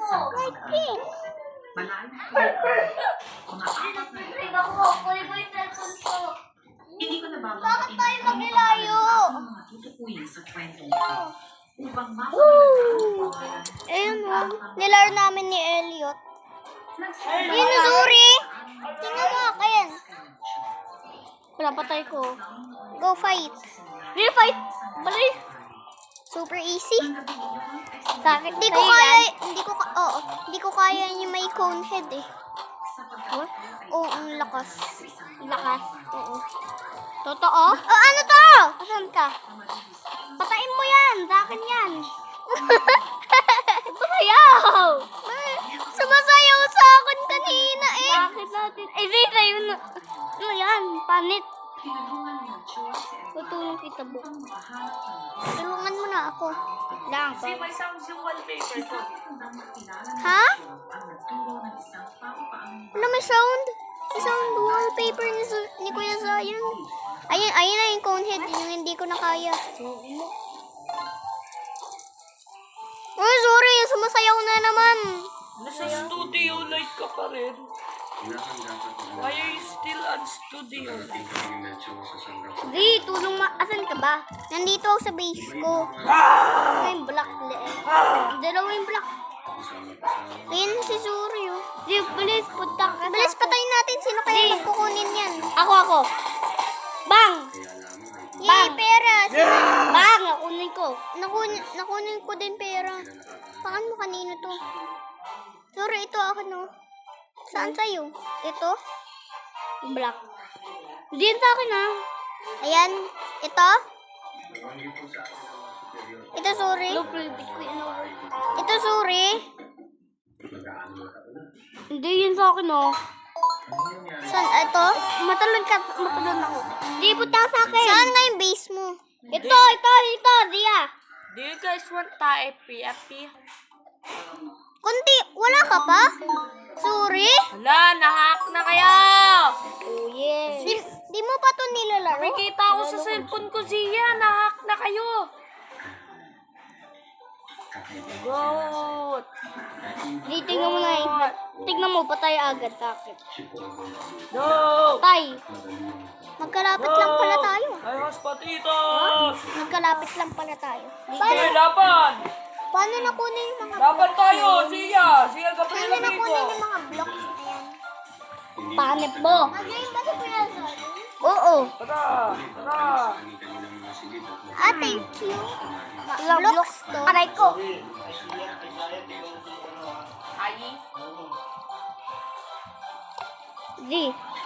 Like pink. Hindi ko Bakit tayo maglayo? tutukuyin sa kwentong ito. Upang Woo! Ayun o. Nilaro namin ni Elliot. Yun na, Zuri. Tingnan mo, akin. Wala, patay ko. Go fight. Real fight. Balik. Super easy. Bakit? Hindi ko kaya yung may cone head eh. What? Oo, ang lakas. Lakas? Oo. Totoo? Oh, ano to? Asan ka? Patayin mo yan. Sa akin yan. Sumasayaw. Sumasayaw sa akin kanina eh. Bakit natin? Ay, Zita, yun. Ano yan? Panit. Tutulong kita, Buk. Tulungan mo na ako. Lang. See, may sounds yung wallpaper ko. Ha? Ano may sound? May sound wallpaper ni Kuya Zion. Ayun na yung cone head. Yung hindi ko na kaya. Oh, sorry. Sumasayaw na naman. Nasa studio light ka pa rin. Why are you still on studio light? Di, tulong asan ka ba? Nandito ako sa base ko. Ay, black. Dalawa yung black. Ayun si Zuri, oh. Di, bilis, punta ka. Bilis, patayin natin. Sino kaya magkukunin yan? Ako. Bang! Yay, pera! Bang! Nakunin ko. Nakunin ko din pera. Pakan mo kanino to? Sorry, ito ako, no? Saan sa'yo? Ito? Black. Hindi yan sa akin, ha? Ayan. Ito? Ito, sorry. Ito, sorry. Hindi yan sa akin, oh. Saan? Ito? Matalon ako. Hindi, punta sa akin. Saan nga yung base mo? Ito, Dia. Do you guys want FP? Kunti, wala ka pa? Sorry? Wala, nahack na kayo! Oh, yes. Di mo pa to nilalaro? Nakikita ko sa cellphone ko, Zia. Nahack na kayo. Good. Di, tingnan mo na eh. Tingnan mo, patay agad takip. No! Patay. Magkalapit lang pala tayo. Ayos, patitos! Magkalapit lang pala tayo. Sige, laban! Paano nakunin yung mga Laban tayo, Zia! Zia, Paano Gabriela nakunin Vigo! yung mga blocks na yan? Panip mo. Mag-game ba sa Pinazol? Oo. Tara! Ah, thank you. Blocks to. Aray ko. Ayi? Di.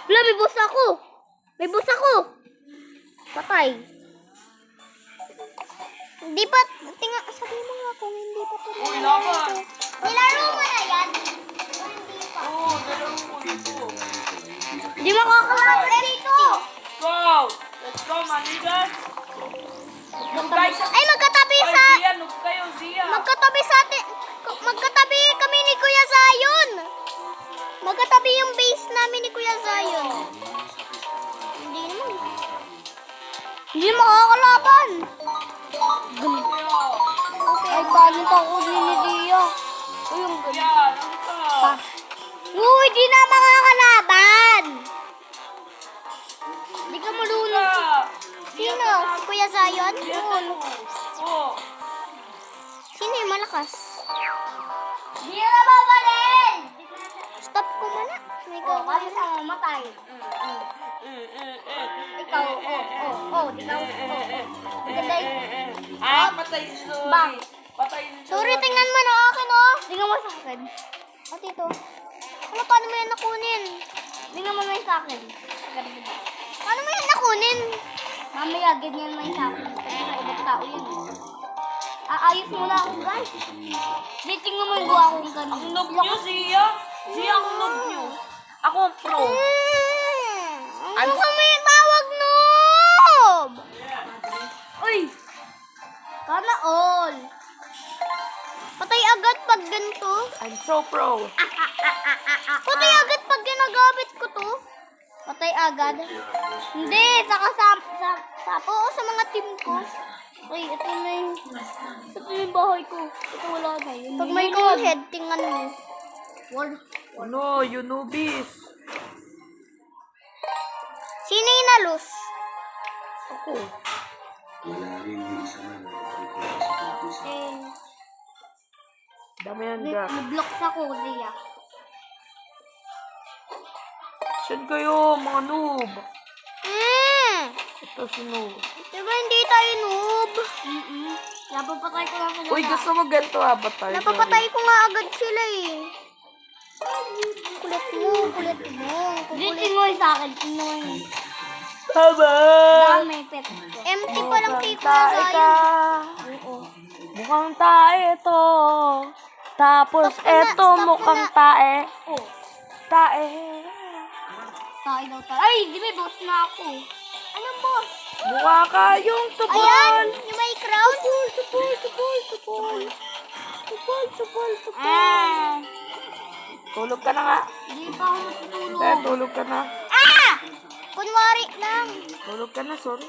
Wala, may boss ako. Patay. Hindi pa, sabi mo nga kung hindi pa ito. Uy, laban! Nilaro mo na yan? O hindi pa? Oo, dalawang ko ito. Hindi makakalaro dito. Go! Let's go, manigas! Guys, Ay, magkatabi ay, sa... Zia, noob kayo, Zia! Magkatabi sa atin. Magkatabi kami ni Kuya Zion. Magkatabi yung base namin ni Kuya Zion. Hindi naman. Hindi makakalaban. Ay, paano ako ni Dia? Uy, yung ganun. Zia, ano ka? Uy, di na makakalaban. Hindi ka marunong. Sino? Si Kuya Zion? Oo. Sino yung malakas? Di na babalik! Stop ko muna. May kasi sa mamatay. Ikaw, Maganda Ah, patay si Zoe. Bang. Patay si Zoe. Sorry, tingnan mo na akin, oh. Tingnan mo sa akin. At ito. Ano, paano mo yan nakunin? Tingnan mo na yung sa akin. Paano mo yan nakunin? Mamaya, ganyan mo yung sa akin. Kasi sa ibang tao yan. Aayos mo na ako, guys. Di, tingnan mo yung gawa kong ganun. Ang noob nyo, Zia. Zia, ang noob nyo. Ako ang pro. Ano kami tawag, noob? Uy! Kana all. Patay agad pag ganito. I'm so pro. Patay agad pag ginagamit ko to. Patay agad. Hindi, sa mga team ko. Ay, ito yung bahay ko. Ito wala na yun. Pag may head, tingnan mo. Ano, you newbies? Sino yung nalus? Ako. Dami yan, Jack. Nag-block ako, Zia. Saan kayo, mga noob? Ito si noob. Diba hindi tayo noob? Napapatay ko lang sila. Uy, gusto mo ganito ba't tayo? Napapatay ko nga agad sila eh. Kulit mo, kulit mo. Kulit mo sa akin. Tingnan mo. Haba! Dami, pet. Empty pa lang tiko na Tae ka. tayo. Oo. Mukhang tae to. Tapos Stop ka na, eto stop ka mukhang na. tae. Oh. Tae. Tayo daw tayo. Ay, di ba boss na ako? Anong boss? Mukha ka yung tubol. Ayan, yung may crown. Tubol. Ah. Tulog ka na nga. Hindi pa ako natutulog. Eh, tulog ka na. Ah! Kunwari lang. Tulog ka na, sorry.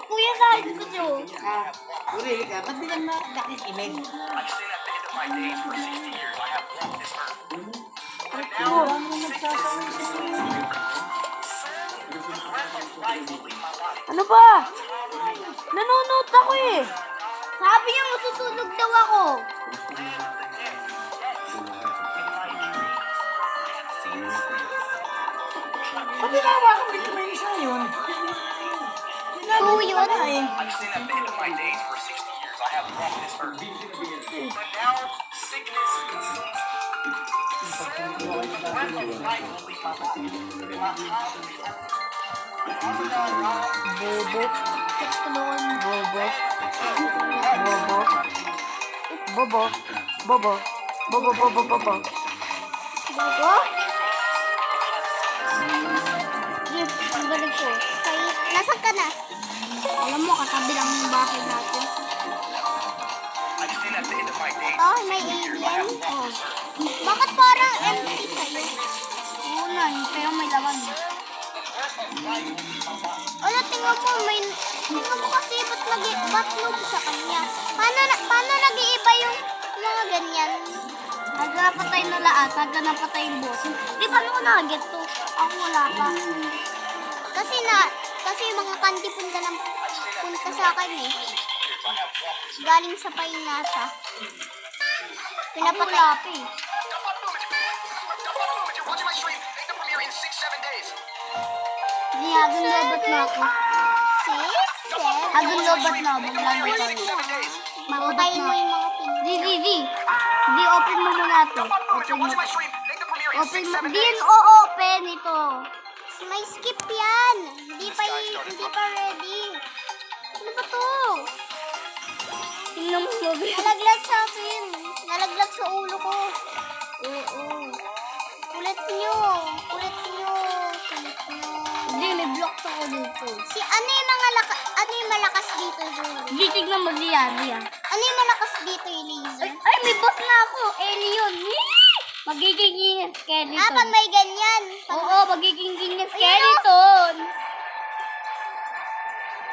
Kuya, saan gusto nyo? Uri ka, ba't di lang email? Ano ba? Nanonood ako eh. Sabi niya matutulog daw ako. Ba't di nawakan dito may isa yun? So, yun. Bobo. Tulungan mo. Bobo. Bobo. Bobo. Bago? Yes, ang galing ko. Nasaan ka na? Alam mo, katabi lang yung bahay natin. Oh, may alien? Oh. Bakit parang empty sa'yo? Oo na, pero may laman. Ano, tingnan mo kasi ba't noob sa kanya? Paano nag-iiba yung mga ganyan? Nagpatay na lahat, napatay yung boss. Di, paano ko na-get to? Ako wala pa. Kasi mga kanti punta sa akin eh. Galing sa painasa. Pinapatay. Ako eh. Di, hagang lobat na ako. 6, 7. Hagang lobat na ako. Mapatayin mo yung mga pin. Di, open mo muna ito. Open mo. Di yun open ito. May skip yan. Hindi pa ready. Ano ba to? Tingnan mo yun. Nalaglag sa akin. Nalaglag sa ulo ko. Oo. Kulit nyo. Hindi, may blocks ako dito. Ano yung malakas dito, Zuri? Hindi, tignan mo, Zia. Ano yung malakas dito, yung laser? Ay, may boss na ako. Alien. Magiging ganyan skeleton. Pag may ganyan. Oo, magiging ganyan skeleton.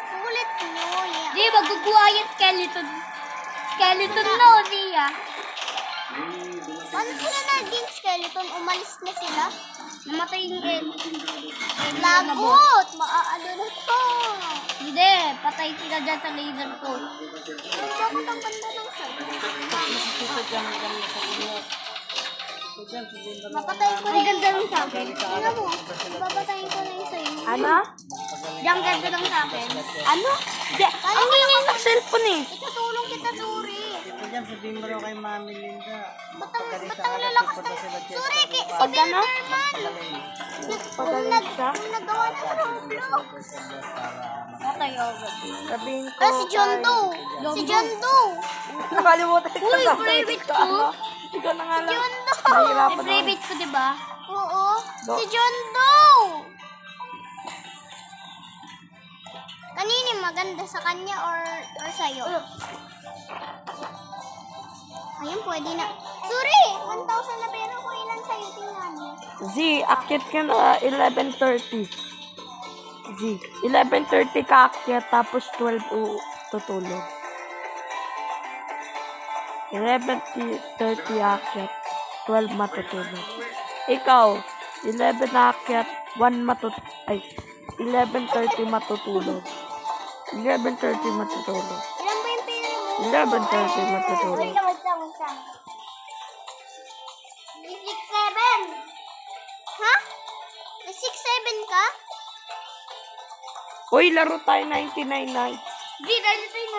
Kulit nyo, yan. Di, magkukuha yung skeleton. Skeleton na, Zia. Paano sila naging skeleton? Umalis na sila? Namatay yung lagot! Maaano na to? Hindi, patay sila dyan sa laser ko. Ay, bakit ang ganda ng sa'yo? Napatay ko na yung ganda ng sa akin. Tingnan mo, papatayin ko na yung sa'yo. Ano? Yung ganda ng sa akin. Ano? Ang hingin ng cellphone eh. Itutulong kita, Suri. Ito dyan, sabihin mo raw kay Mami Linda. Ba't ang lalakas na? Suri, si Pag ano? Bilderman. Pagaling siya. Kung nagawa ng Roblox. Patay agad. Sabihin ko. Si John Doe. Si John Doe. Nakalimutan ko. Uy, sa private ko. ko. Ano? Ikaw na nga lang. John Doe. Nahihirapan ako. Private ko, diba? Oo. Do- Si John Doe. Kanini maganda sa kanya or sa'yo? Ayun, pwede na. Suri! 1,000 na pero kung ilan sa'yo, tingnan mo. Z, akit ka na 11:30. Z. 11:30 kaakyat, tapos 12 tutulog. 11:30 aakyat, 12 matutulog. Ikaw, 11 aakyat, 11:30 matutulog. 11:30 matutulog. Ilan ba yung pera mo? 11:30 matutulog. Wait lang. 6-7. Ha? 6-7 ka? Uy, laro tayo 99 nights. Di, dahil ito yung